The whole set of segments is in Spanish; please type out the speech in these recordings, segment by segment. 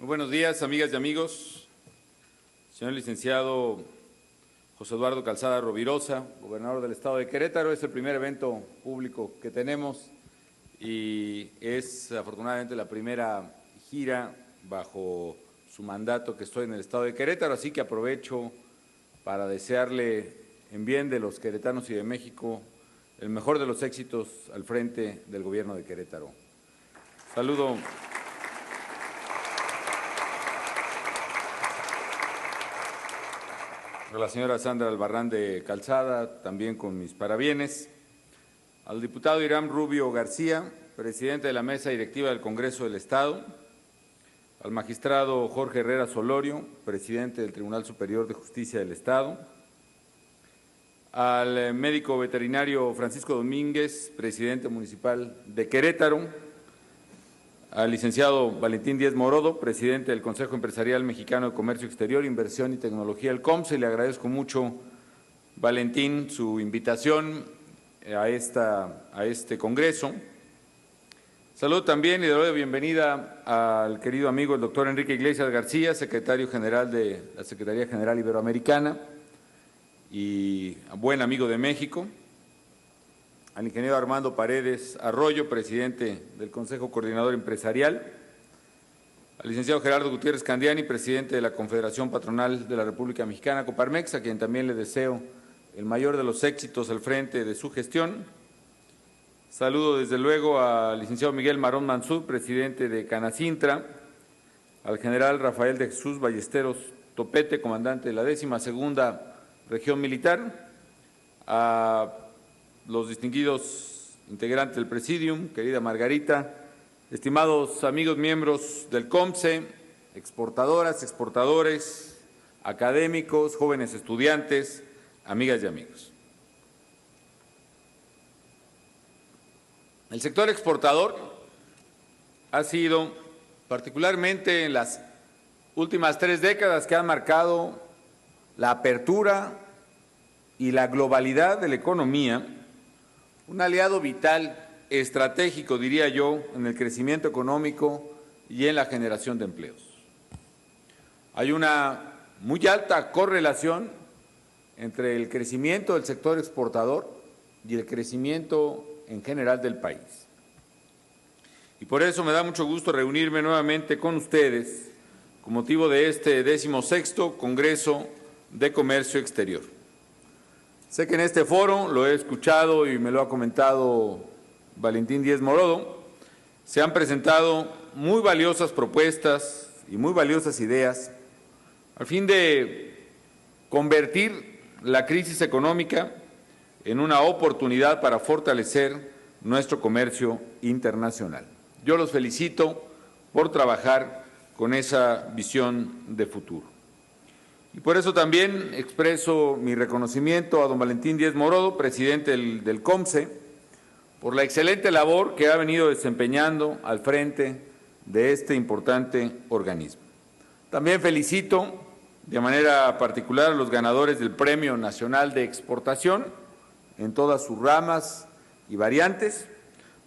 Muy buenos días, amigas y amigos. Señor licenciado José Eduardo Calzada Rovirosa, gobernador del estado de Querétaro. Es el primer evento público que tenemos y es afortunadamente la primera gira bajo su mandato que estoy en el estado de Querétaro, así que aprovecho para desearle en bien de los queretanos y de México el mejor de los éxitos al frente del gobierno de Querétaro. Saludo a la señora Sandra Albarrán de Calzada, también con mis parabienes, al diputado Irán Rubio García, presidente de la Mesa Directiva del Congreso del Estado, al magistrado Jorge Herrera Solorio, presidente del Tribunal Superior de Justicia del Estado, al médico veterinario Francisco Domínguez, presidente municipal de Querétaro, al licenciado Valentín Díez Morodo, presidente del Consejo Empresarial Mexicano de Comercio Exterior, Inversión y Tecnología, el COMCE. Le agradezco mucho, Valentín, su invitación a este congreso. Saludo también y le doy la bienvenida al querido amigo el doctor Enrique Iglesias García, secretario general de la Secretaría General Iberoamericana y buen amigo de México, al ingeniero Armando Paredes Arroyo, presidente del Consejo Coordinador Empresarial, al licenciado Gerardo Gutiérrez Candiani, presidente de la Confederación Patronal de la República Mexicana, Coparmex, a quien también le deseo el mayor de los éxitos al frente de su gestión. Saludo desde luego al licenciado Miguel Marón Mansur, presidente de Canacintra, al general Rafael de Jesús Ballesteros Topete, comandante de la 12ª Región Militar, a los distinguidos integrantes del Presidium, querida Margarita, estimados amigos miembros del COMCE, exportadoras, exportadores, académicos, jóvenes estudiantes, amigas y amigos. El sector exportador ha sido, particularmente en las últimas 3 décadas que han marcado la apertura y la globalidad de la economía, un aliado vital, estratégico, diría yo, en el crecimiento económico y en la generación de empleos. Hay una muy alta correlación entre el crecimiento del sector exportador y el crecimiento en general del país. Y por eso me da mucho gusto reunirme nuevamente con ustedes con motivo de este 16º Congreso de Comercio Exterior. Sé que en este foro, lo he escuchado y me lo ha comentado Valentín Díez Morodo, se han presentado muy valiosas propuestas y muy valiosas ideas al fin de convertir la crisis económica en una oportunidad para fortalecer nuestro comercio internacional. Yo los felicito por trabajar con esa visión de futuro. Y por eso también expreso mi reconocimiento a don Valentín Díez Morodo, presidente del COMCE, por la excelente labor que ha venido desempeñando al frente de este importante organismo. También felicito de manera particular a los ganadores del Premio Nacional de Exportación en todas sus ramas y variantes,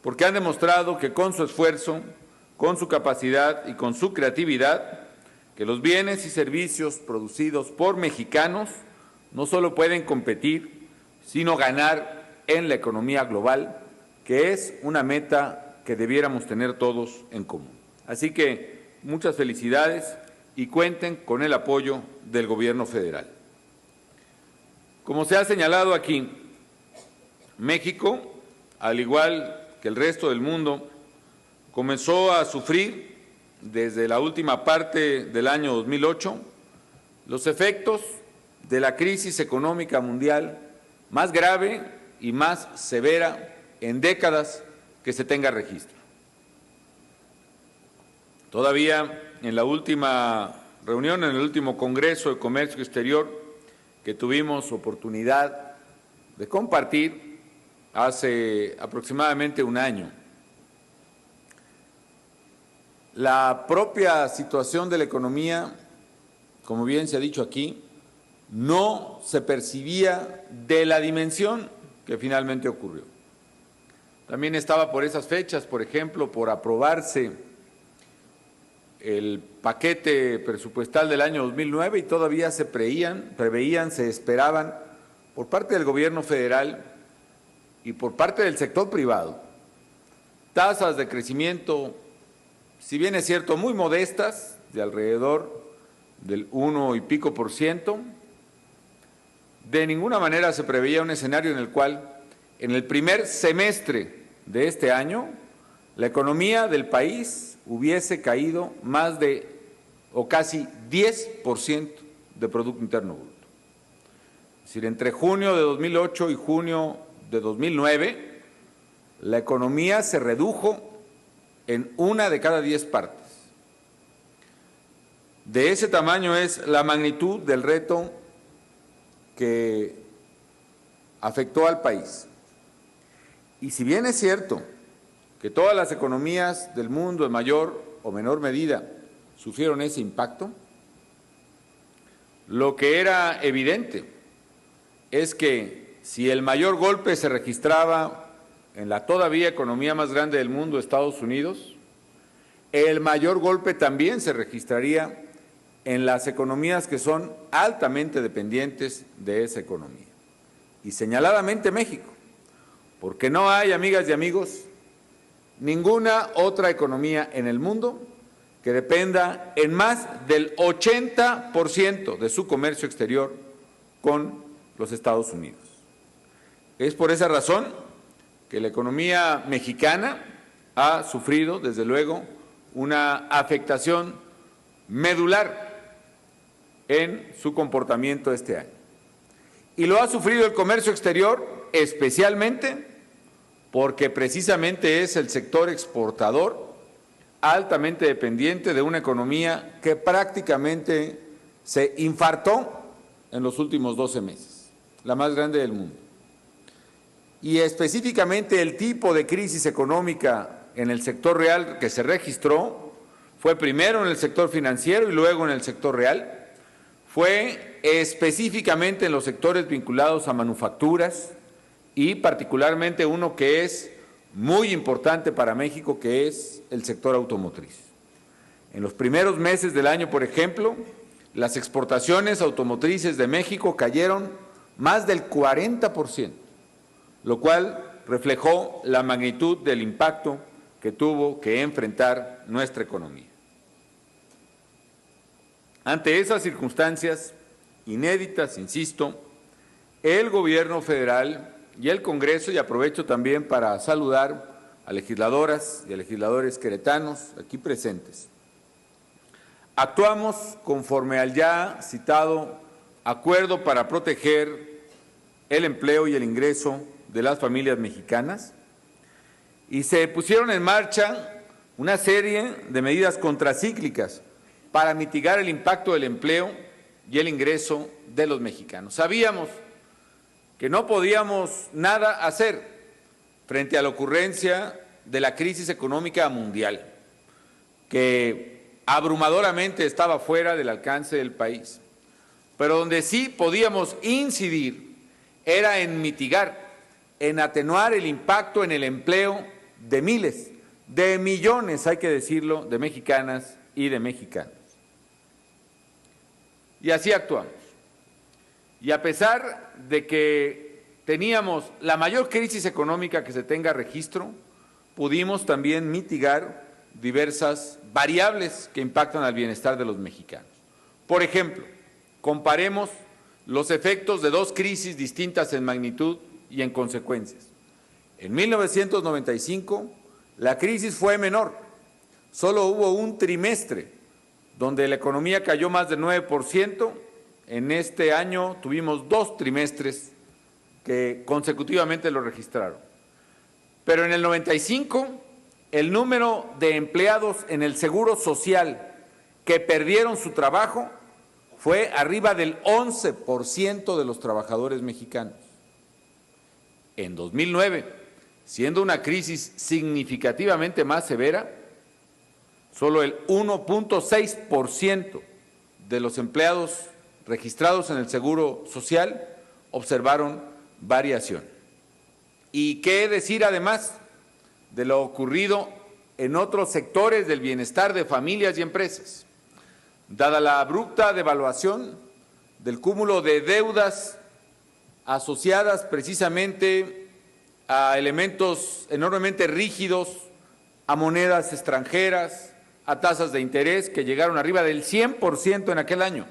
porque han demostrado que con su esfuerzo, con su capacidad y con su creatividad, que los bienes y servicios producidos por mexicanos no solo pueden competir, sino ganar en la economía global, que es una meta que debiéramos tener todos en común. Así que muchas felicidades y cuenten con el apoyo del Gobierno federal. Como se ha señalado aquí, México, al igual que el resto del mundo, comenzó a sufrir desde la última parte del año 2008 los efectos de la crisis económica mundial más grave y más severa en décadas que se tenga registro. Todavía en la última reunión, en el último Congreso de Comercio Exterior que tuvimos oportunidad de compartir hace aproximadamente un año, la propia situación de la economía, como bien se ha dicho aquí, no se percibía de la dimensión que finalmente ocurrió. También estaba por esas fechas, por ejemplo, por aprobarse el paquete presupuestal del año 2009 y todavía se preveían, se esperaban por parte del gobierno federal y por parte del sector privado tasas de crecimiento, si bien es cierto, muy modestas, de alrededor del 1 y pico %. De ninguna manera se preveía un escenario en el cual, en el primer semestre de este año, la economía del país hubiese caído más de, o casi 10% de Producto Interno Bruto. Es decir, entre junio de 2008 y junio de 2009, la economía se redujo en 1 de cada 10 partes. De ese tamaño es la magnitud del reto que afectó al país. Y si bien es cierto que todas las economías del mundo en mayor o menor medida sufrieron ese impacto, lo que era evidente es que si el mayor golpe se registraba en la todavía economía más grande del mundo, Estados Unidos, el mayor golpe también se registraría en las economías que son altamente dependientes de esa economía. Y señaladamente México, porque no hay, amigas y amigos, ninguna otra economía en el mundo que dependa en más del 80% de su comercio exterior con los Estados Unidos. Es por esa razón que la economía mexicana ha sufrido, desde luego, una afectación medular en su comportamiento este año. Y lo ha sufrido el comercio exterior, especialmente porque precisamente es el sector exportador altamente dependiente de una economía que prácticamente se infartó en los últimos 12 meses, la más grande del mundo. Y específicamente el tipo de crisis económica en el sector real que se registró fue primero en el sector financiero y luego en el sector real. Fue específicamente en los sectores vinculados a manufacturas y particularmente uno que es muy importante para México, que es el sector automotriz. En los primeros meses del año, por ejemplo, las exportaciones automotrices de México cayeron más del 40%, lo cual reflejó la magnitud del impacto que tuvo que enfrentar nuestra economía. Ante esas circunstancias inéditas, insisto, el gobierno federal y el Congreso, y aprovecho también para saludar a legisladoras y a legisladores queretanos aquí presentes, actuamos conforme al ya citado acuerdo para proteger el empleo y el ingreso de las familias mexicanas y se pusieron en marcha una serie de medidas contracíclicas para mitigar el impacto del empleo y el ingreso de los mexicanos. Sabíamos que no podíamos nada hacer frente a la ocurrencia de la crisis económica mundial, que abrumadoramente estaba fuera del alcance del país, pero donde sí podíamos incidir era en mitigar, en atenuar el impacto en el empleo de miles, de millones, hay que decirlo, de mexicanas y de mexicanos. Y así actuamos. Y a pesar de que teníamos la mayor crisis económica que se tenga registro, pudimos también mitigar diversas variables que impactan al bienestar de los mexicanos. Por ejemplo, comparemos los efectos de dos crisis distintas en magnitud y en consecuencias. En 1995, la crisis fue menor. Solo hubo un trimestre donde la economía cayó más del 9%. En este año tuvimos 2 trimestres que consecutivamente lo registraron. Pero en el 95, el número de empleados en el Seguro Social que perdieron su trabajo fue arriba del 11% de los trabajadores mexicanos. En 2009, siendo una crisis significativamente más severa, solo el 1.6% de los empleados registrados en el Seguro Social observaron variación. ¿Y qué decir además de lo ocurrido en otros sectores del bienestar de familias y empresas. Dada la abrupta devaluación del cúmulo de deudas asociadas precisamente a elementos enormemente rígidos, a monedas extranjeras, a tasas de interés que llegaron arriba del 100% en aquel año.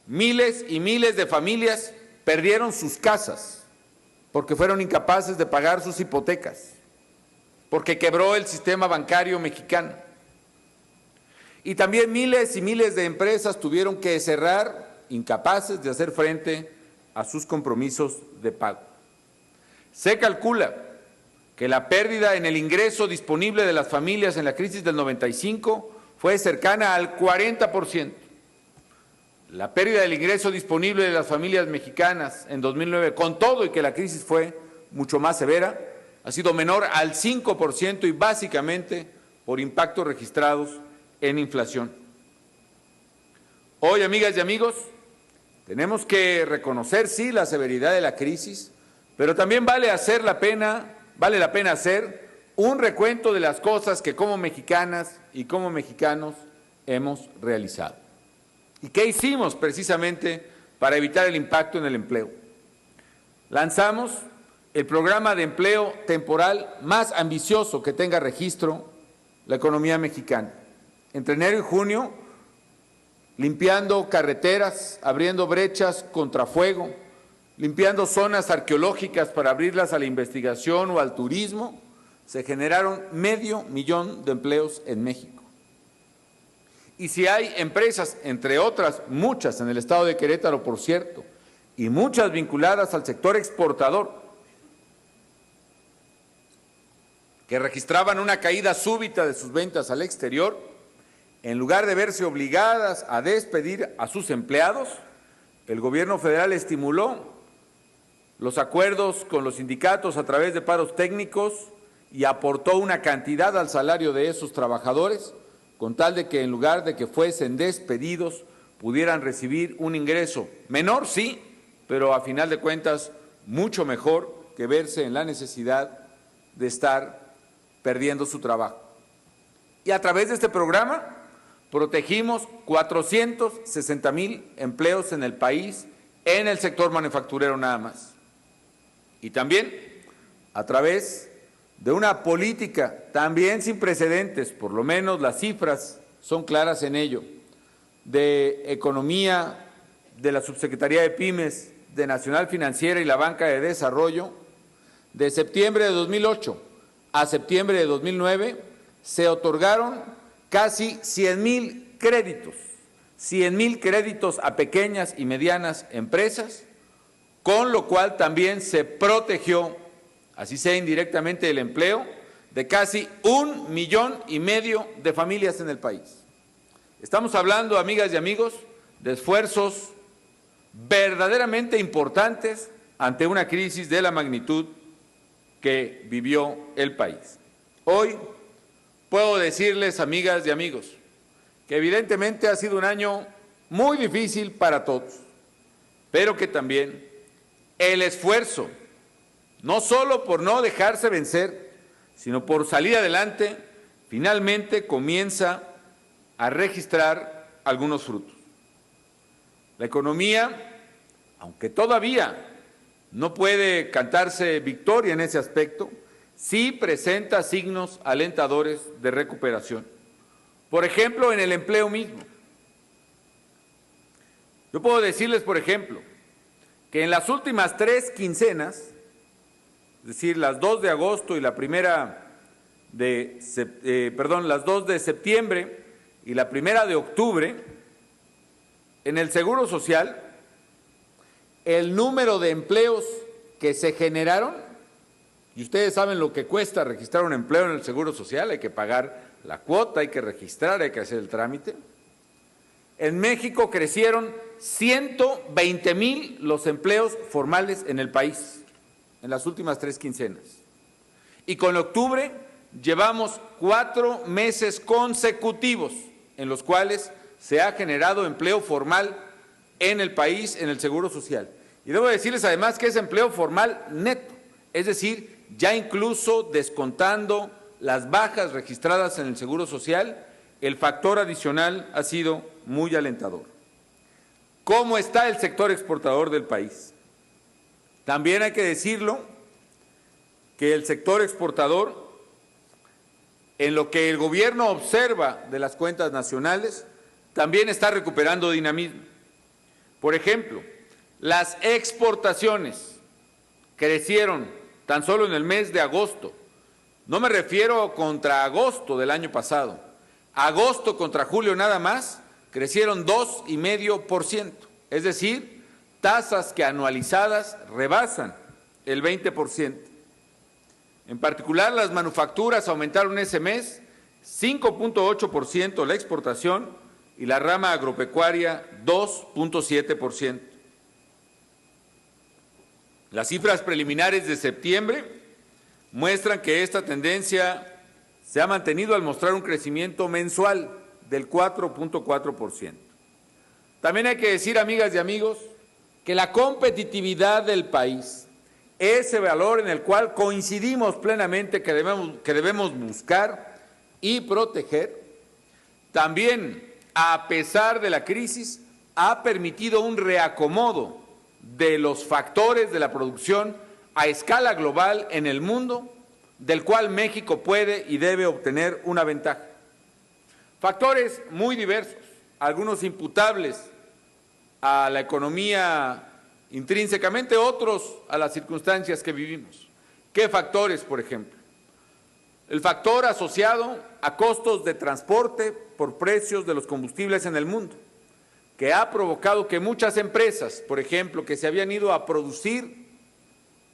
Miles y miles de familias perdieron sus casas porque fueron incapaces de pagar sus hipotecas, porque quebró el sistema bancario mexicano. Y también miles y miles de empresas tuvieron que cerrar, incapaces de hacer frente a sus compromisos de pago. Se calcula que la pérdida en el ingreso disponible de las familias en la crisis del 95 fue cercana al 40%. La pérdida del ingreso disponible de las familias mexicanas en 2009, con todo y que la crisis fue mucho más severa, ha sido menor al 5% y básicamente por impactos registrados en inflación. Hoy, amigas y amigos, tenemos que reconocer, sí, la severidad de la crisis, pero también vale la pena hacer un recuento de las cosas que como mexicanas y como mexicanos hemos realizado. ¿Y qué hicimos precisamente para evitar el impacto en el empleo? Lanzamos el programa de empleo temporal más ambicioso que tenga registro la economía mexicana. Entre enero y junio, limpiando carreteras, abriendo brechas contra fuego, limpiando zonas arqueológicas para abrirlas a la investigación o al turismo, se generaron 500,000 de empleos en México. Y si hay empresas, entre otras muchas en el estado de Querétaro, por cierto, y muchas vinculadas al sector exportador, que registraban una caída súbita de sus ventas al exterior, en lugar de verse obligadas a despedir a sus empleados, el gobierno federal estimuló los acuerdos con los sindicatos a través de paros técnicos y aportó una cantidad al salario de esos trabajadores, con tal de que en lugar de que fuesen despedidos, pudieran recibir un ingreso menor, sí, pero a final de cuentas mucho mejor que verse en la necesidad de estar perdiendo su trabajo. Y a través de este programa protegimos 460,000 empleos en el país, en el sector manufacturero nada más. Y también a través de una política también sin precedentes, por lo menos las cifras son claras en ello, de economía, de la Subsecretaría de Pymes, de Nacional Financiera y la Banca de Desarrollo, de septiembre de 2008 a septiembre de 2009, se otorgaron casi 100,000 créditos, 100,000 créditos a pequeñas y medianas empresas, con lo cual también se protegió, así sea indirectamente, el empleo de casi 1,5 millones de familias en el país. Estamos hablando, amigas y amigos, de esfuerzos verdaderamente importantes ante una crisis de la magnitud que vivió el país. Hoy puedo decirles, amigas y amigos, que evidentemente ha sido un año muy difícil para todos, pero que también el esfuerzo, no solo por no dejarse vencer, sino por salir adelante, finalmente comienza a registrar algunos frutos. La economía, aunque todavía no puede cantarse victoria en ese aspecto, sí presenta signos alentadores de recuperación. Por ejemplo, en el empleo mismo. Yo puedo decirles, por ejemplo, que en las últimas 3 quincenas, es decir, las 2 de agosto y las 2 de septiembre y la 1 de octubre, en el Seguro Social, el número de empleos que se generaron, y ustedes saben lo que cuesta registrar un empleo en el Seguro Social, hay que pagar la cuota, hay que registrar, hay que hacer el trámite. En México crecieron 120,000 los empleos formales en el país, en las últimas 3 quincenas. Y con octubre llevamos 4 meses consecutivos en los cuales se ha generado empleo formal en el país, en el Seguro Social. Y debo decirles además que es empleo formal neto, es decir, ya incluso descontando las bajas registradas en el Seguro Social, el factor adicional ha sido muy alentador. ¿Cómo está el sector exportador del país? También hay que decirlo que el sector exportador, en lo que el gobierno observa de las cuentas nacionales, también está recuperando dinamismo. Por ejemplo, las exportaciones crecieron tan solo en el mes de agosto. No me refiero contra agosto del año pasado. Agosto contra julio nada más crecieron 2,5%. Es decir, tasas que anualizadas rebasan el 20%. En particular, las manufacturas aumentaron ese mes 5,8% la exportación y la rama agropecuaria 2,7%. Las cifras preliminares de septiembre muestran que esta tendencia se ha mantenido al mostrar un crecimiento mensual del 4,4%. También hay que decir, amigas y amigos, que la competitividad del país, ese valor en el cual coincidimos plenamente que debemos buscar y proteger, también, a pesar de la crisis, ha permitido un reacomodo de los factores de la producción a escala global en el mundo, del cual México puede y debe obtener una ventaja. Factores muy diversos, algunos imputables a la economía intrínsecamente, otros a las circunstancias que vivimos. ¿Qué factores, por ejemplo? El factor asociado a costos de transporte por precios de los combustibles en el mundo, que ha provocado que muchas empresas, por ejemplo, que se habían ido a producir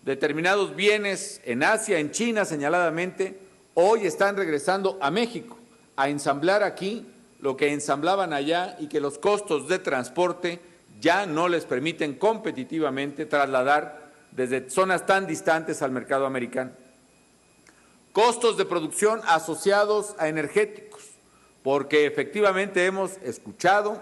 determinados bienes en Asia, en China señaladamente, hoy están regresando a México a ensamblar aquí lo que ensamblaban allá y que los costos de transporte ya no les permiten competitivamente trasladar desde zonas tan distantes al mercado americano. Costos de producción asociados a energéticos, porque efectivamente hemos escuchado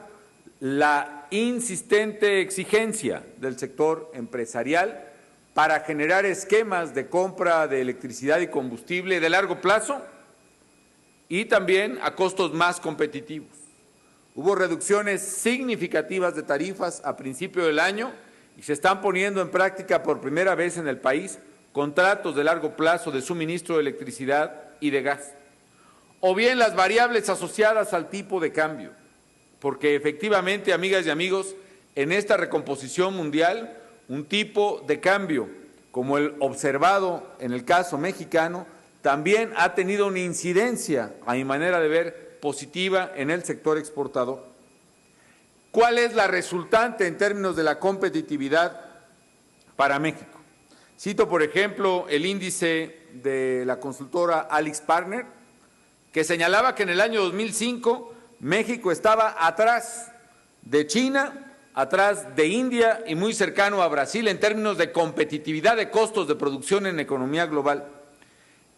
la insistente exigencia del sector empresarial para generar esquemas de compra de electricidad y combustible de largo plazo y también a costos más competitivos. Hubo reducciones significativas de tarifas a principio del año y se están poniendo en práctica por primera vez en el país contratos de largo plazo de suministro de electricidad y de gas. O bien las variables asociadas al tipo de cambio, porque efectivamente, amigas y amigos, en esta recomposición mundial, un tipo de cambio como el observado en el caso mexicano también ha tenido una incidencia, a mi manera de ver, positiva en el sector exportador. ¿Cuál es la resultante en términos de la competitividad para México? Cito, por ejemplo, el índice de la consultora AlixPartners, que señalaba que en el año 2005 México estaba atrás de China, atrás de India y muy cercano a Brasil en términos de competitividad de costos de producción en economía global.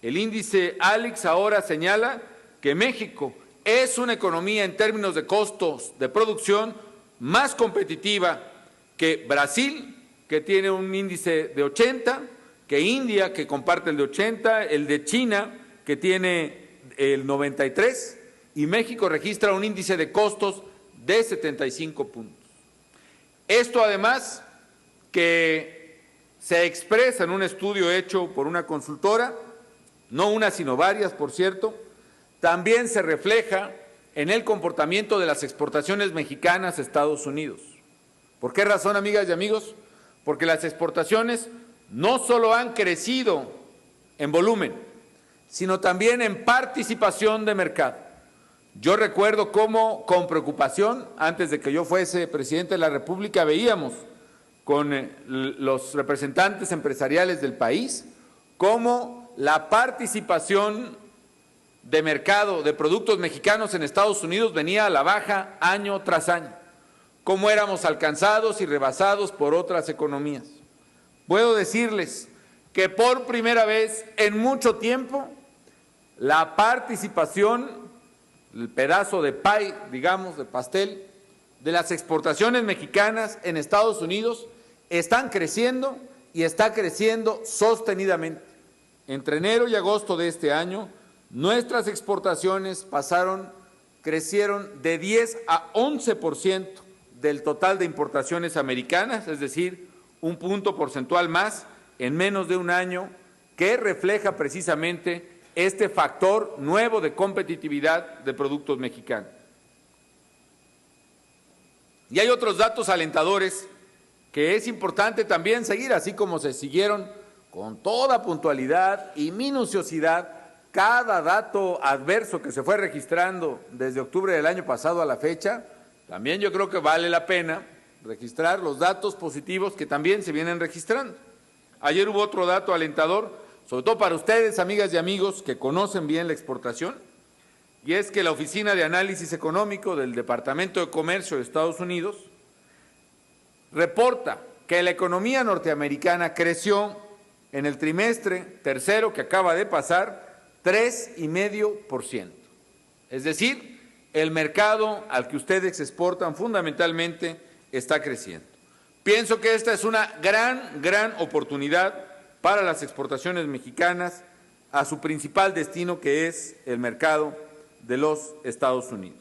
El índice Alix ahora señala que México es una economía en términos de costos de producción más competitiva que Brasil, que tiene un índice de 80, que India, que comparte el de 80, el de China, que tiene el 93, y México registra un índice de costos de 75 puntos. Esto además que se expresa en un estudio hecho por una consultora, no una sino varias, por cierto, también se refleja en el comportamiento de las exportaciones mexicanas a Estados Unidos. ¿Por qué razón, amigas y amigos? Porque las exportaciones no solo han crecido en volumen, sino también en participación de mercado. Yo recuerdo cómo, con preocupación, antes de que yo fuese presidente de la República, veíamos con los representantes empresariales del país cómo la participación de mercado de productos mexicanos en Estados Unidos venía a la baja año tras año, cómo éramos alcanzados y rebasados por otras economías. Puedo decirles que por primera vez en mucho tiempo la participación, el pedazo de pie, digamos, de pastel, de las exportaciones mexicanas en Estados Unidos están creciendo y está creciendo sostenidamente. Entre enero y agosto de este año nuestras exportaciones crecieron de 10 a 11% del total de importaciones americanas, es decir, un punto porcentual más en menos de un año, que refleja precisamente este factor nuevo de competitividad de productos mexicanos. Y hay otros datos alentadores que es importante también seguir, así como se siguieron con toda puntualidad y minuciosidad cada dato adverso que se fue registrando desde octubre del año pasado a la fecha. También yo creo que vale la pena registrar los datos positivos que también se vienen registrando. Ayer hubo otro dato alentador, sobre todo para ustedes, amigas y amigos, que conocen bien la exportación, y es que la Oficina de Análisis Económico del Departamento de Comercio de Estados Unidos reporta que la economía norteamericana creció en el trimestre tercero que acaba de pasar 3,5%. Es decir, el mercado al que ustedes exportan fundamentalmente está creciendo. Pienso que esta es una gran oportunidad para las exportaciones mexicanas a su principal destino, que es el mercado de los Estados Unidos.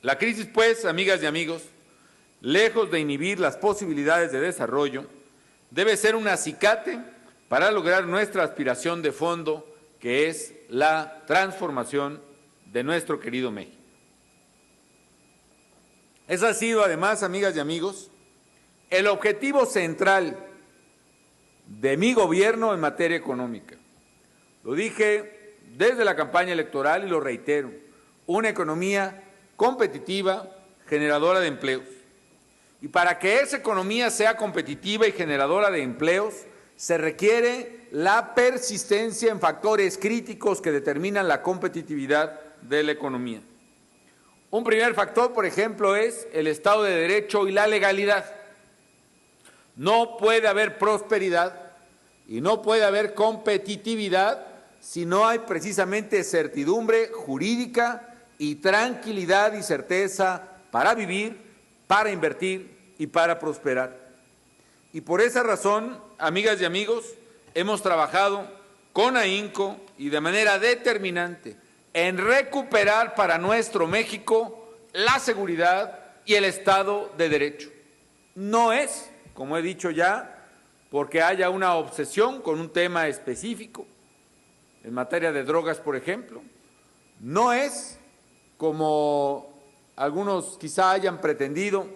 La crisis, pues, amigas y amigos, lejos de inhibir las posibilidades de desarrollo, debe ser un acicate para lograr nuestra aspiración de fondo, que es la transformación de nuestro querido México. Ese ha sido, además, amigas y amigos, el objetivo central de mi gobierno en materia económica. Lo dije desde la campaña electoral y lo reitero: una economía competitiva, generadora de empleos. Y para que esa economía sea competitiva y generadora de empleos, se requiere la persistencia en factores críticos que determinan la competitividad de la economía. Un primer factor, por ejemplo, es el Estado de Derecho y la legalidad. No puede haber prosperidad y no puede haber competitividad si no hay precisamente certidumbre jurídica y tranquilidad y certeza para vivir, para invertir y para prosperar. Y por esa razón, amigas y amigos, hemos trabajado con ahínco y de manera determinante en recuperar para nuestro México la seguridad y el Estado de Derecho. No es, como he dicho ya, porque haya una obsesión con un tema específico, en materia de drogas, por ejemplo. No es, como algunos quizá hayan pretendido,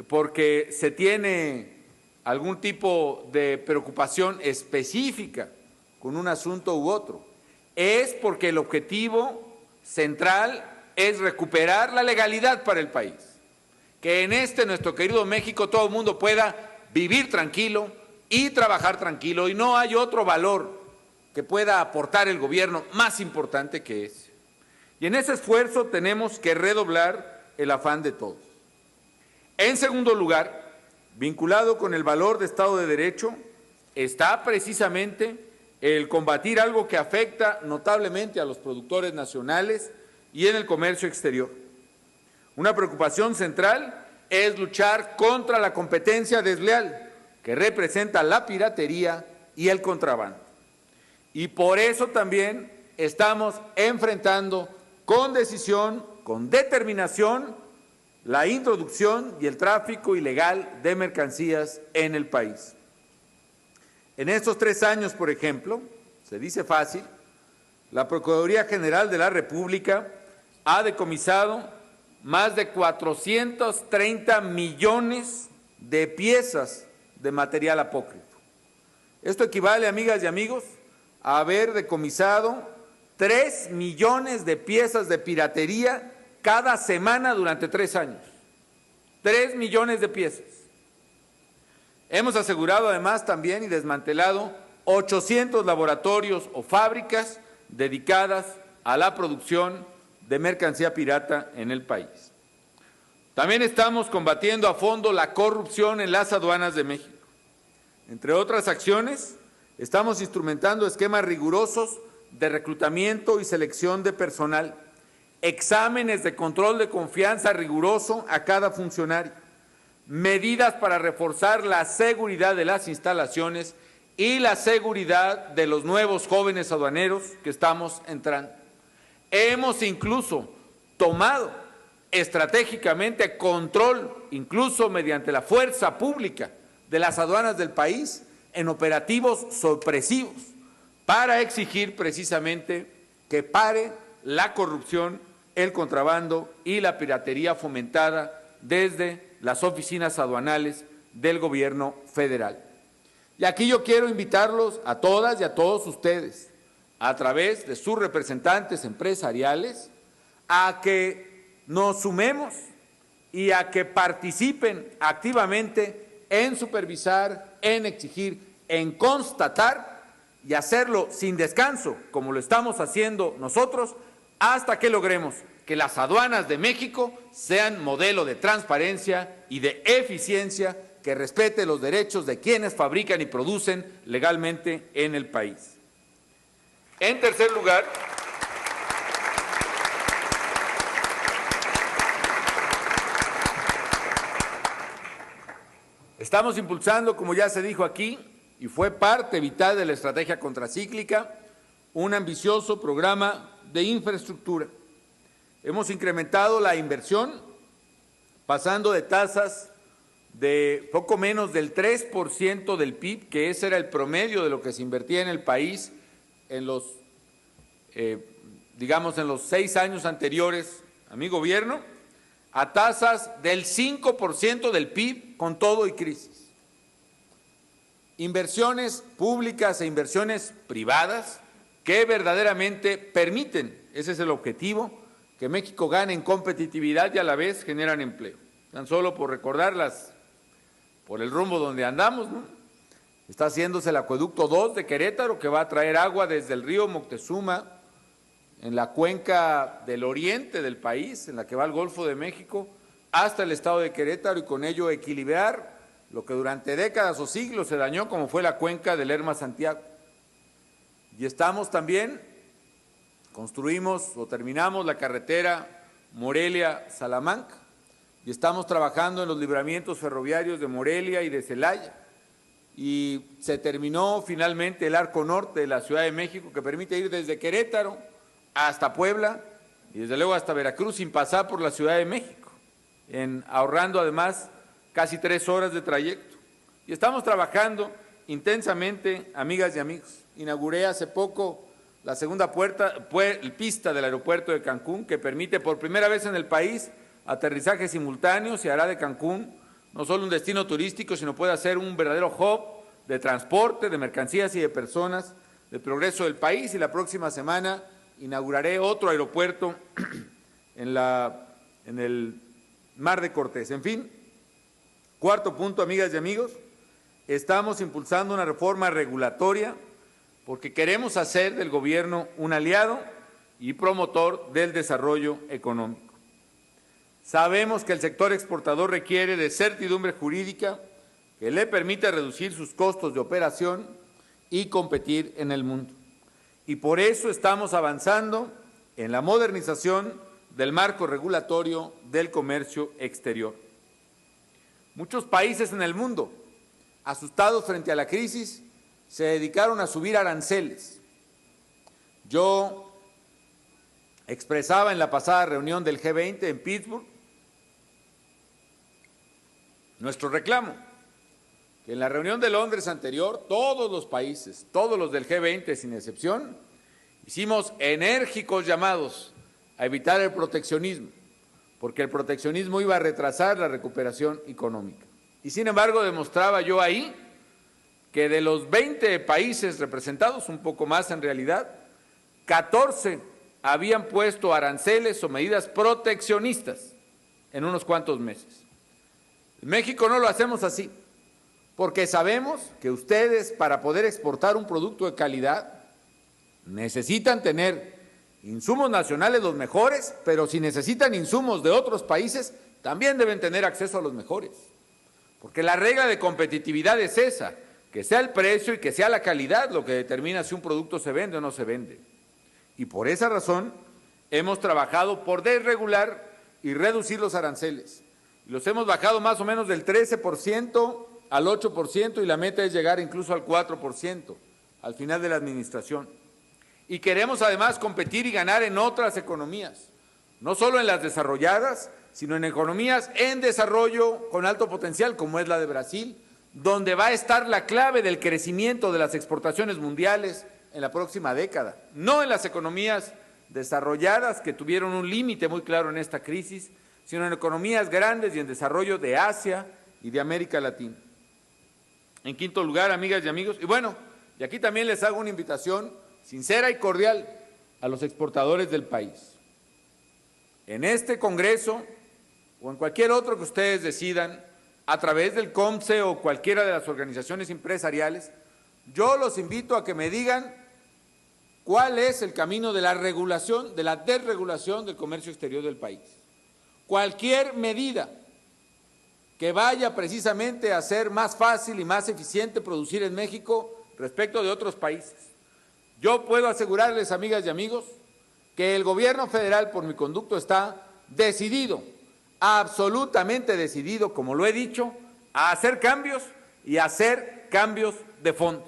porque se tiene algún tipo de preocupación específica con un asunto u otro. Es porque el objetivo central es recuperar la legalidad para el país. Que en nuestro querido México, todo el mundo pueda vivir tranquilo y trabajar tranquilo, y no hay otro valor que pueda aportar el gobierno más importante que ese. Y en ese esfuerzo tenemos que redoblar el afán de todos. En segundo lugar, vinculado con el valor de Estado de Derecho, está precisamente el combatir algo que afecta notablemente a los productores nacionales y en el comercio exterior. Una preocupación central es luchar contra la competencia desleal, que representa la piratería y el contrabando. Y por eso también estamos enfrentando con decisión, con determinación, la introducción y el tráfico ilegal de mercancías en el país. En estos 3 años, por ejemplo, se dice fácil, la Procuraduría General de la República ha decomisado más de 430 millones de piezas de material apócrifo. Esto equivale, amigas y amigos, a haber decomisado 3 millones de piezas de piratería cada semana durante 3 años. 3 millones de piezas. Hemos asegurado además también y desmantelado 800 laboratorios o fábricas dedicadas a la producción de mercancía pirata en el país. También estamos combatiendo a fondo la corrupción en las aduanas de México. Entre otras acciones, estamos instrumentando esquemas rigurosos de reclutamiento y selección de personal, exámenes de control de confianza riguroso a cada funcionario, medidas para reforzar la seguridad de las instalaciones y la seguridad de los nuevos jóvenes aduaneros que estamos entrando. Hemos incluso tomado estratégicamente control, incluso mediante la fuerza pública de las aduanas del país, en operativos sorpresivos, para exigir precisamente que pare la corrupción, el contrabando y la piratería fomentada desde las oficinas aduanales del gobierno federal. Y aquí yo quiero invitarlos a todas y a todos ustedes, a través de sus representantes empresariales, a que nos sumemos y a que participen activamente en supervisar, en exigir, en constatar y hacerlo sin descanso, como lo estamos haciendo nosotros, hasta que logremos que las aduanas de México sean modelo de transparencia y de eficiencia que respete los derechos de quienes fabrican y producen legalmente en el país. En tercer lugar, estamos impulsando, como ya se dijo aquí, y fue parte vital de la estrategia contracíclica, un ambicioso programa de infraestructura. Hemos incrementado la inversión, pasando de tasas de poco menos del 3% del PIB, que ese era el promedio de lo que se invertía en el país en los, en los 6 años anteriores a mi gobierno, a tasas del 5% del PIB con todo y crisis. Inversiones públicas e inversiones privadas que verdaderamente permiten, ese es el objetivo, que México gane en competitividad y a la vez generan empleo. Tan solo por recordarlas, por el rumbo donde andamos, ¿no? Está haciéndose el acueducto 2 de Querétaro, que va a traer agua desde el río Moctezuma, en la cuenca del oriente del país, en la que va el Golfo de México, hasta el estado de Querétaro, y con ello equilibrar lo que durante décadas o siglos se dañó, como fue la cuenca del Lerma-Santiago. Y estamos también, construimos o terminamos la carretera Morelia-Salamanca, y estamos trabajando en los libramientos ferroviarios de Morelia y de Celaya, y se terminó finalmente el arco norte de la Ciudad de México, que permite ir desde Querétaro hasta Puebla y desde luego hasta Veracruz sin pasar por la Ciudad de México, ahorrando además casi 3 horas de trayecto. Y estamos trabajando intensamente, amigas y amigos. Inauguré hace poco la segunda pista del aeropuerto de Cancún, que permite por primera vez en el país aterrizajes simultáneos y hará de Cancún no solo un destino turístico, sino puede ser un verdadero hub de transporte, de mercancías y de personas, de progreso del país. Y la próxima semana inauguraré otro aeropuerto en el Mar de Cortés. En fin, cuarto punto, amigas y amigos, estamos impulsando una reforma regulatoria porque queremos hacer del gobierno un aliado y promotor del desarrollo económico. Sabemos que el sector exportador requiere de certidumbre jurídica que le permita reducir sus costos de operación y competir en el mundo. Y por eso estamos avanzando en la modernización del marco regulatorio del comercio exterior. Muchos países en el mundo, asustados frente a la crisis, se dedicaron a subir aranceles. Yo expresaba en la pasada reunión del G20 en Pittsburgh nuestro reclamo, que en la reunión de Londres anterior, todos los países, todos los del G20 sin excepción, hicimos enérgicos llamados a evitar el proteccionismo, porque el proteccionismo iba a retrasar la recuperación económica. Y sin embargo demostraba yo ahí que de los 20 países representados, un poco más en realidad, 14 habían puesto aranceles o medidas proteccionistas en unos cuantos meses. En México no lo hacemos así, porque sabemos que ustedes, para poder exportar un producto de calidad, necesitan tener insumos nacionales los mejores, pero si necesitan insumos de otros países, también deben tener acceso a los mejores. Porque la regla de competitividad es esa, que sea el precio y que sea la calidad lo que determina si un producto se vende o no se vende. Y por esa razón hemos trabajado por desregular y reducir los aranceles. Los hemos bajado más o menos del 13% al 8% y la meta es llegar incluso al 4% al final de la administración. Y queremos además competir y ganar en otras economías, no solo en las desarrolladas, sino en economías en desarrollo con alto potencial, como es la de Brasil, donde va a estar la clave del crecimiento de las exportaciones mundiales en la próxima década, no en las economías desarrolladas que tuvieron un límite muy claro en esta crisis, sino en economías grandes y en desarrollo de Asia y de América Latina. En quinto lugar, amigas y amigos, y aquí también les hago una invitación sincera y cordial a los exportadores del país. En este Congreso o en cualquier otro que ustedes decidan, a través del COMCE o cualquiera de las organizaciones empresariales, yo los invito a que me digan cuál es el camino de la regulación, de la desregulación del comercio exterior del país. Cualquier medida que vaya precisamente a hacer más fácil y más eficiente producir en México respecto de otros países. Yo puedo asegurarles, amigas y amigos, que el gobierno federal, por mi conducto, está decidido, absolutamente decidido, como lo he dicho, a hacer cambios y a hacer cambios de fondo.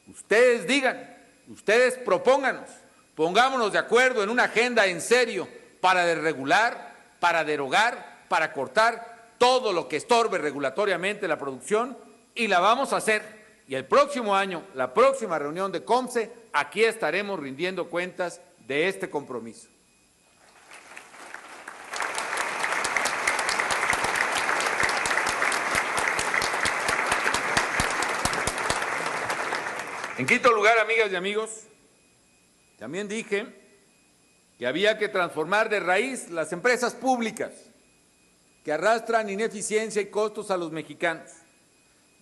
Ustedes digan, ustedes propónganos, pongámonos de acuerdo en una agenda en serio para desregular, para derogar, para cortar todo lo que estorbe regulatoriamente la producción y la vamos a hacer. Y el próximo año, la próxima reunión de COMCE, aquí estaremos rindiendo cuentas de este compromiso. En quinto lugar, amigas y amigos, también dije que había que transformar de raíz las empresas públicas que arrastran ineficiencia y costos a los mexicanos.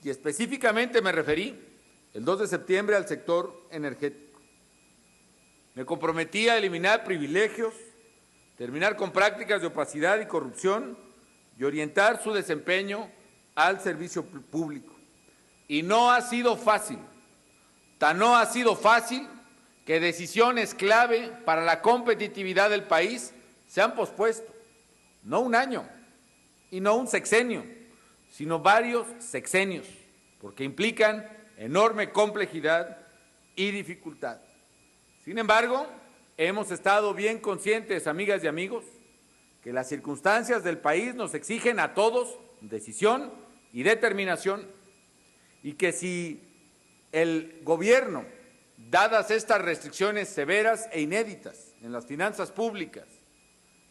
Y específicamente me referí el 2 de septiembre al sector energético. Me comprometí a eliminar privilegios, terminar con prácticas de opacidad y corrupción y orientar su desempeño al servicio público. Y no ha sido fácil, no ha sido fácil que decisiones clave para la competitividad del país se han pospuesto, no un año y no un sexenio, sino varios sexenios, porque implican enorme complejidad y dificultad. Sin embargo, hemos estado bien conscientes, amigas y amigos, que las circunstancias del país nos exigen a todos decisión y determinación, y que si el gobierno, dadas estas restricciones severas e inéditas en las finanzas públicas,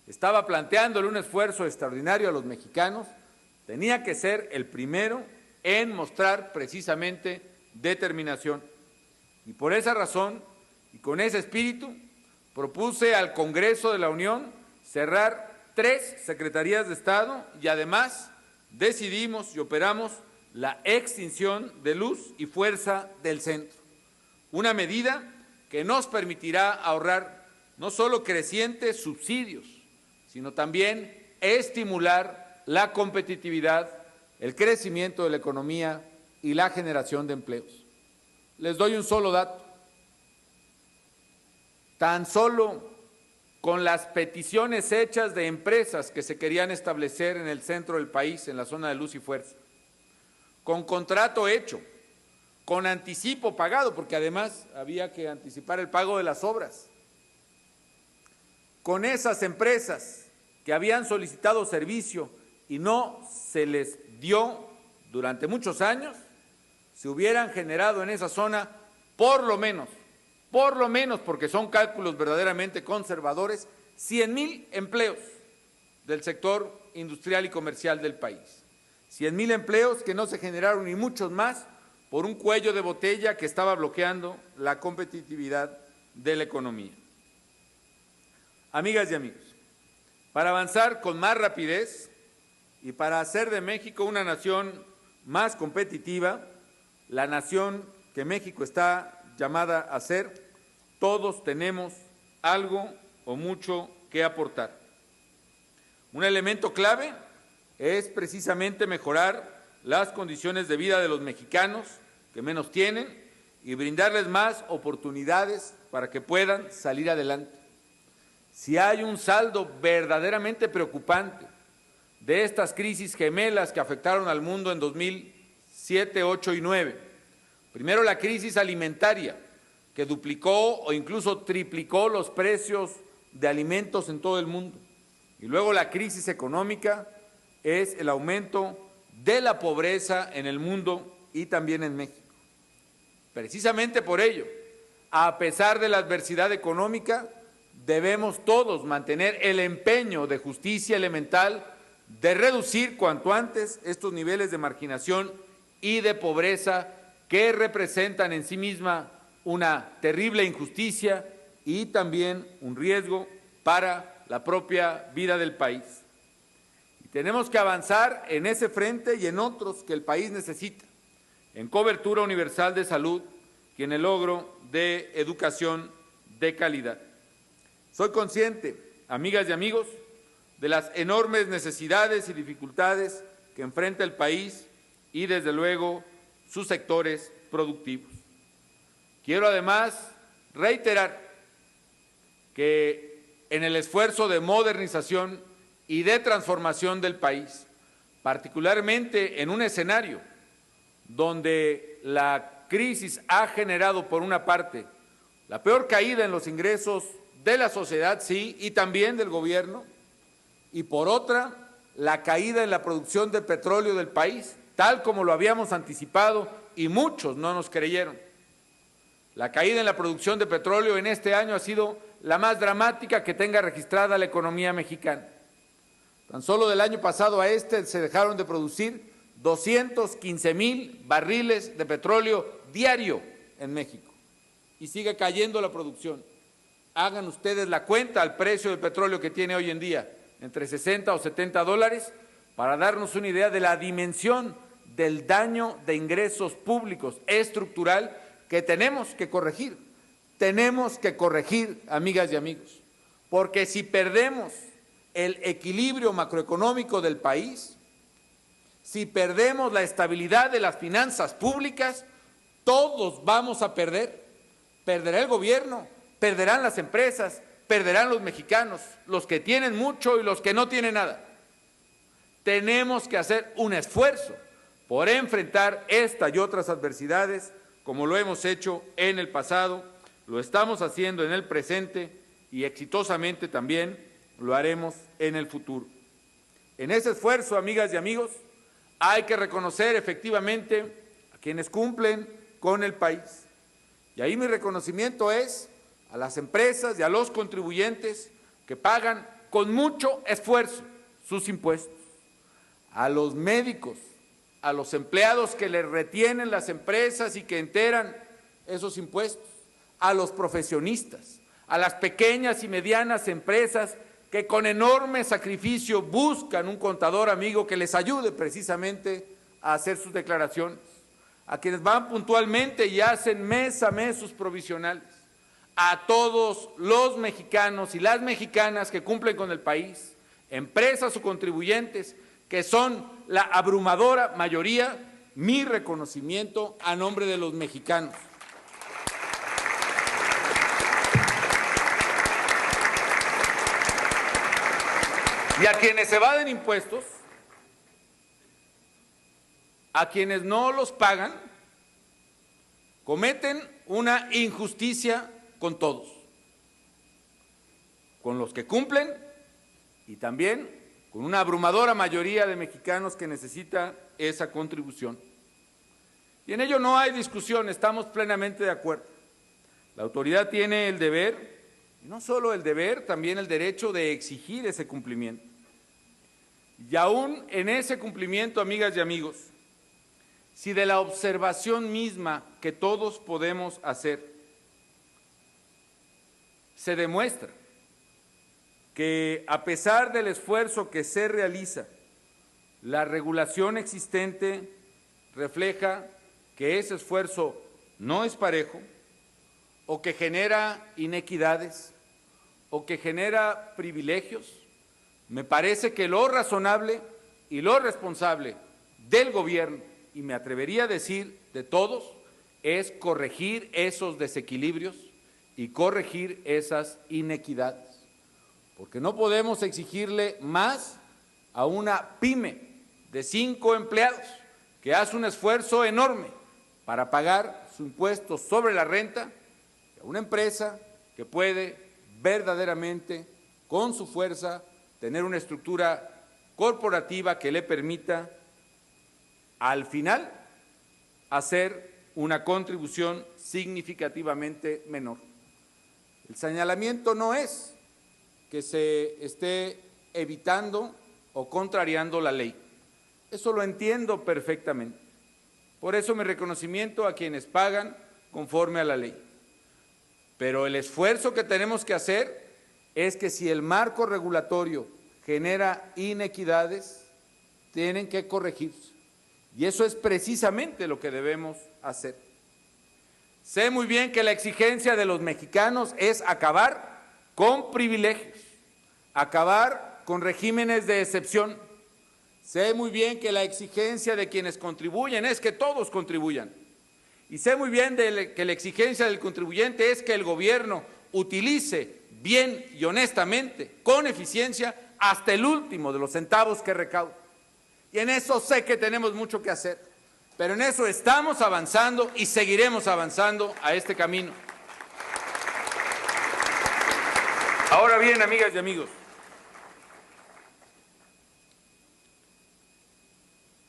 estaba planteándole un esfuerzo extraordinario a los mexicanos, tenía que ser el primero en mostrar precisamente determinación. Y por esa razón y con ese espíritu, propuse al Congreso de la Unión cerrar 3 secretarías de Estado y además decidimos y operamos la extinción de Luz y Fuerza del Centro. Una medida que nos permitirá ahorrar no solo crecientes subsidios, sino también estimular la competitividad, el crecimiento de la economía y la generación de empleos. Les doy un solo dato. Tan solo con las peticiones hechas de empresas que se querían establecer en el centro del país, en la zona de Luz y Fuerza, con contrato hecho, con anticipo pagado, porque además había que anticipar el pago de las obras, con esas empresas que habían solicitado servicio y no se les dio durante muchos años, se hubieran generado en esa zona por lo menos, porque son cálculos verdaderamente conservadores, 100,000 empleos del sector industrial y comercial del país. 100,000 empleos que no se generaron ni muchos más por un cuello de botella que estaba bloqueando la competitividad de la economía. Amigas y amigos, para avanzar con más rapidez y para hacer de México una nación más competitiva, la nación que México está llamada a ser, todos tenemos algo o mucho que aportar. Un elemento clave es precisamente mejorar las condiciones de vida de los mexicanos que menos tienen y brindarles más oportunidades para que puedan salir adelante. Si hay un saldo verdaderamente preocupante de estas crisis gemelas que afectaron al mundo en 2007 7, 8 y 9. Primero, la crisis alimentaria, que duplicó o incluso triplicó los precios de alimentos en todo el mundo. Y luego la crisis económica es el aumento de la pobreza en el mundo y también en México. Precisamente por ello, a pesar de la adversidad económica, debemos todos mantener el empeño de justicia elemental de reducir cuanto antes estos niveles de marginación y de pobreza que representan en sí misma una terrible injusticia y también un riesgo para la propia vida del país. Y tenemos que avanzar en ese frente y en otros que el país necesita, en cobertura universal de salud y en el logro de educación de calidad. Soy consciente, amigas y amigos, de las enormes necesidades y dificultades que enfrenta el país y, desde luego, sus sectores productivos. Quiero además reiterar que en el esfuerzo de modernización y de transformación del país, particularmente en un escenario donde la crisis ha generado, por una parte, la peor caída en los ingresos de la sociedad, sí, y también del gobierno, y por otra, la caída en la producción de petróleo del país, tal como lo habíamos anticipado y muchos no nos creyeron. La caída en la producción de petróleo en este año ha sido la más dramática que tenga registrada la economía mexicana. Tan solo del año pasado a este se dejaron de producir 215,000 barriles de petróleo diario en México y sigue cayendo la producción. Hagan ustedes la cuenta al precio del petróleo que tiene hoy en día, entre 60 o 70 dólares, para darnos una idea de la dimensión del daño de ingresos públicos estructural que tenemos que corregir. Tenemos que corregir, amigas y amigos, porque si perdemos el equilibrio macroeconómico del país, si perdemos la estabilidad de las finanzas públicas, todos vamos a perder. Perderá el gobierno, perderán las empresas, perderán los mexicanos, los que tienen mucho y los que no tienen nada. Tenemos que hacer un esfuerzo por enfrentar esta y otras adversidades, como lo hemos hecho en el pasado, lo estamos haciendo en el presente y exitosamente también lo haremos en el futuro. En ese esfuerzo, amigas y amigos, hay que reconocer efectivamente a quienes cumplen con el país. Y ahí mi reconocimiento es a las empresas y a los contribuyentes que pagan con mucho esfuerzo sus impuestos, a los médicos, a los empleados que les retienen las empresas y que enteran esos impuestos, a los profesionistas, a las pequeñas y medianas empresas que con enorme sacrificio buscan un contador amigo que les ayude precisamente a hacer sus declaraciones, a quienes van puntualmente y hacen mes a mes sus provisionales, a todos los mexicanos y las mexicanas que cumplen con el país, empresas o contribuyentes, que son la abrumadora mayoría, mi reconocimiento a nombre de los mexicanos. Y a quienes evaden impuestos, a quienes no los pagan, cometen una injusticia con todos, con los que cumplen y también con una abrumadora mayoría de mexicanos que necesita esa contribución. Y en ello no hay discusión, estamos plenamente de acuerdo. La autoridad tiene el deber, y no solo el deber, también el derecho de exigir ese cumplimiento. Y aún en ese cumplimiento, amigas y amigos, si de la observación misma que todos podemos hacer se demuestra que, a pesar del esfuerzo que se realiza, la regulación existente refleja que ese esfuerzo no es parejo, o que genera inequidades, o que genera privilegios, me parece que lo razonable y lo responsable del gobierno, y me atrevería a decir de todos, es corregir esos desequilibrios y corregir esas inequidades. Porque no podemos exigirle más a una pyme de 5 empleados que hace un esfuerzo enorme para pagar su impuesto sobre la renta a una empresa que puede verdaderamente, con su fuerza, tener una estructura corporativa que le permita, al final, hacer una contribución significativamente menor. El señalamiento no es que se esté evitando o contrariando la ley. Eso lo entiendo perfectamente. Por eso mi reconocimiento a quienes pagan conforme a la ley. Pero el esfuerzo que tenemos que hacer es que si el marco regulatorio genera inequidades, tienen que corregirse. Y eso es precisamente lo que debemos hacer. Sé muy bien que la exigencia de los mexicanos es acabar con privilegios, acabar con regímenes de excepción. Sé muy bien que la exigencia de quienes contribuyen es que todos contribuyan. Y sé muy bien que la exigencia del contribuyente es que el gobierno utilice bien y honestamente, con eficiencia, hasta el último de los centavos que recauda. Y en eso sé que tenemos mucho que hacer, pero en eso estamos avanzando y seguiremos avanzando a este camino. Ahora bien, amigas y amigos,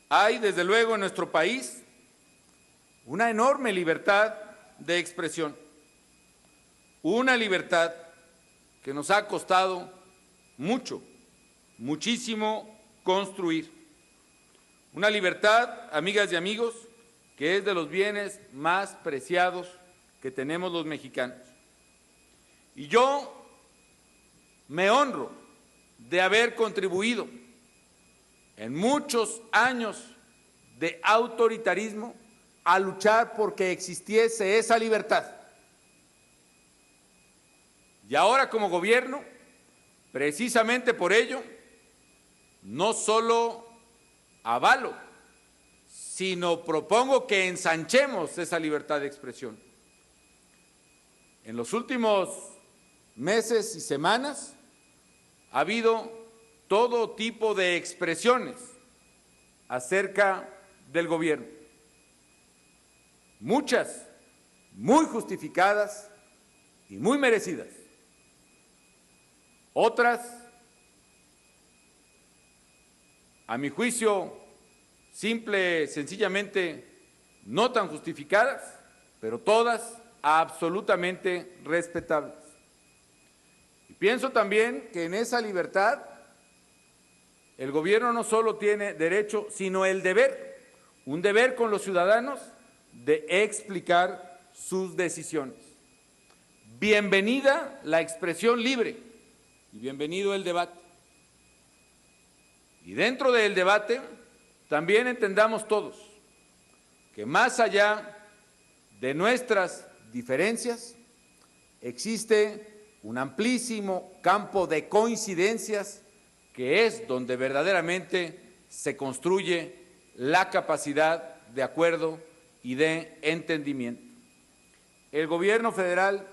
hay desde luego en nuestro país una enorme libertad de expresión, una libertad que nos ha costado mucho, muchísimo construir. Una libertad, amigas y amigos, que es de los bienes más preciados que tenemos los mexicanos. Y yo me honro de haber contribuido en muchos años de autoritarismo a luchar porque existiese esa libertad. Y ahora como gobierno, precisamente por ello, no solo avalo, sino propongo que ensanchemos esa libertad de expresión. En los últimos meses y semanas ha habido todo tipo de expresiones acerca del gobierno. Muchas muy justificadas y muy merecidas. Otras, a mi juicio, sencillamente no tan justificadas, pero todas absolutamente respetables. Y pienso también que en esa libertad el gobierno no solo tiene derecho, sino el deber, un deber con los ciudadanos de explicar sus decisiones. Bienvenida la expresión libre y bienvenido el debate. Y dentro del debate también entendamos todos que más allá de nuestras diferencias existe un amplísimo campo de coincidencias que es donde verdaderamente se construye la capacidad de acuerdo y de entendimiento. El gobierno federal,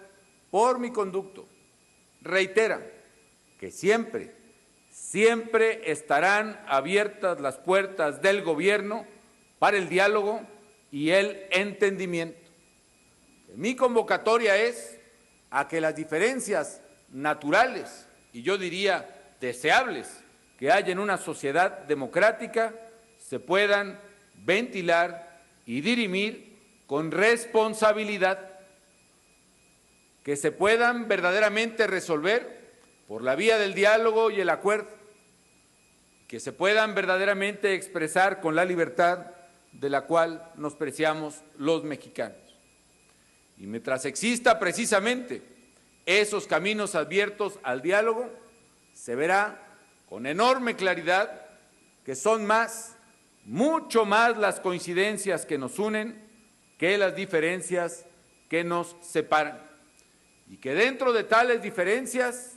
por mi conducto, reitera que siempre estarán abiertas las puertas del gobierno para el diálogo y el entendimiento. Mi convocatoria es a que las diferencias naturales y yo diría deseables que haya en una sociedad democrática se puedan ventilar y dirimir con responsabilidad, que se puedan verdaderamente resolver por la vía del diálogo y el acuerdo, que se puedan verdaderamente expresar con la libertad de la cual nos preciamos los mexicanos. Y mientras exista precisamente esos caminos abiertos al diálogo, se verá con enorme claridad que son mucho más las coincidencias que nos unen que las diferencias que nos separan. Y que dentro de tales diferencias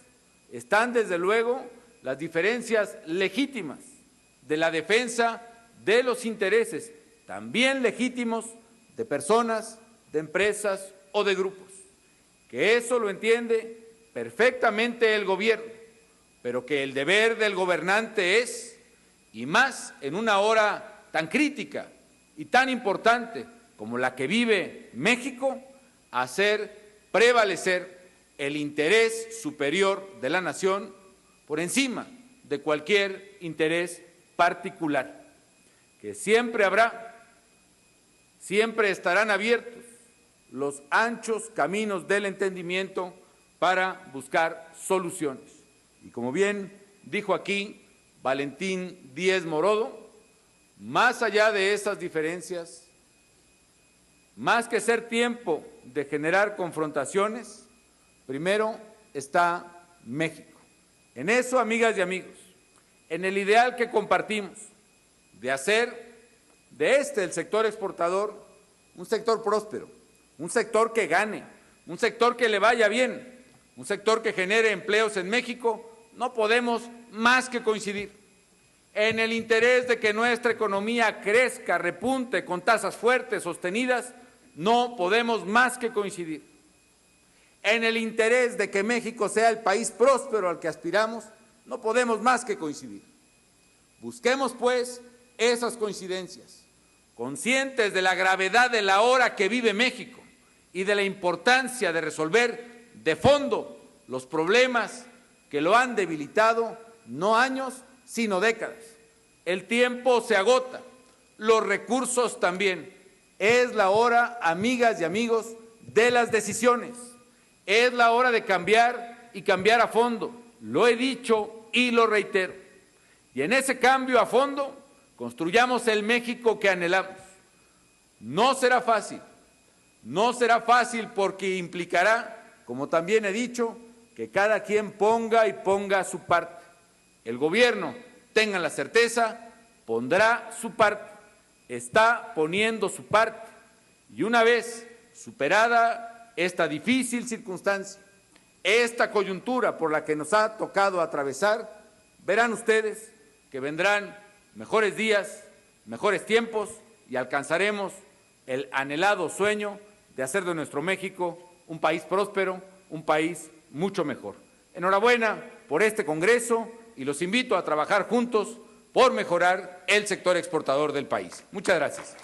están desde luego las diferencias legítimas de la defensa de los intereses, también legítimos de personas, de empresas o de grupos. Que eso lo entiende perfectamente el gobierno, pero que el deber del gobernante es, y más en una hora tan crítica y tan importante como la que vive México, hacer prevalecer el interés superior de la nación por encima de cualquier interés particular, que siempre habrá, siempre estarán abiertos los anchos caminos del entendimiento para buscar soluciones. Y como bien dijo aquí Valentín Díez Morodo, más allá de esas diferencias, más que ser tiempo de generar confrontaciones, primero está México. En eso, amigas y amigos, en el ideal que compartimos de hacer de el sector exportador, un sector próspero, un sector que gane, un sector que le vaya bien, un sector que genere empleos en México, no podemos más que coincidir. En el interés de que nuestra economía crezca, repunte con tasas fuertes, sostenidas, no podemos más que coincidir. En el interés de que México sea el país próspero al que aspiramos, no podemos más que coincidir. Busquemos, pues, esas coincidencias, conscientes de la gravedad de la hora que vive México y de la importancia de resolver de fondo los problemas que lo han debilitado, no años, sino décadas. El tiempo se agota, los recursos también. Es la hora, amigas y amigos, de las decisiones. Es la hora de cambiar y cambiar a fondo. Lo he dicho y lo reitero. Y en ese cambio a fondo, construyamos el México que anhelamos. No será fácil porque implicará, como también he dicho, que cada quien ponga su parte. El gobierno, tengan la certeza, pondrá su parte, está poniendo su parte, y una vez superada esta difícil circunstancia, esta coyuntura por la que nos ha tocado atravesar, verán ustedes que vendrán mejores días, mejores tiempos y alcanzaremos el anhelado sueño de hacer de nuestro México un país próspero, un país mucho mejor. Enhorabuena por este Congreso y los invito a trabajar juntos por mejorar el sector exportador del país. Muchas gracias.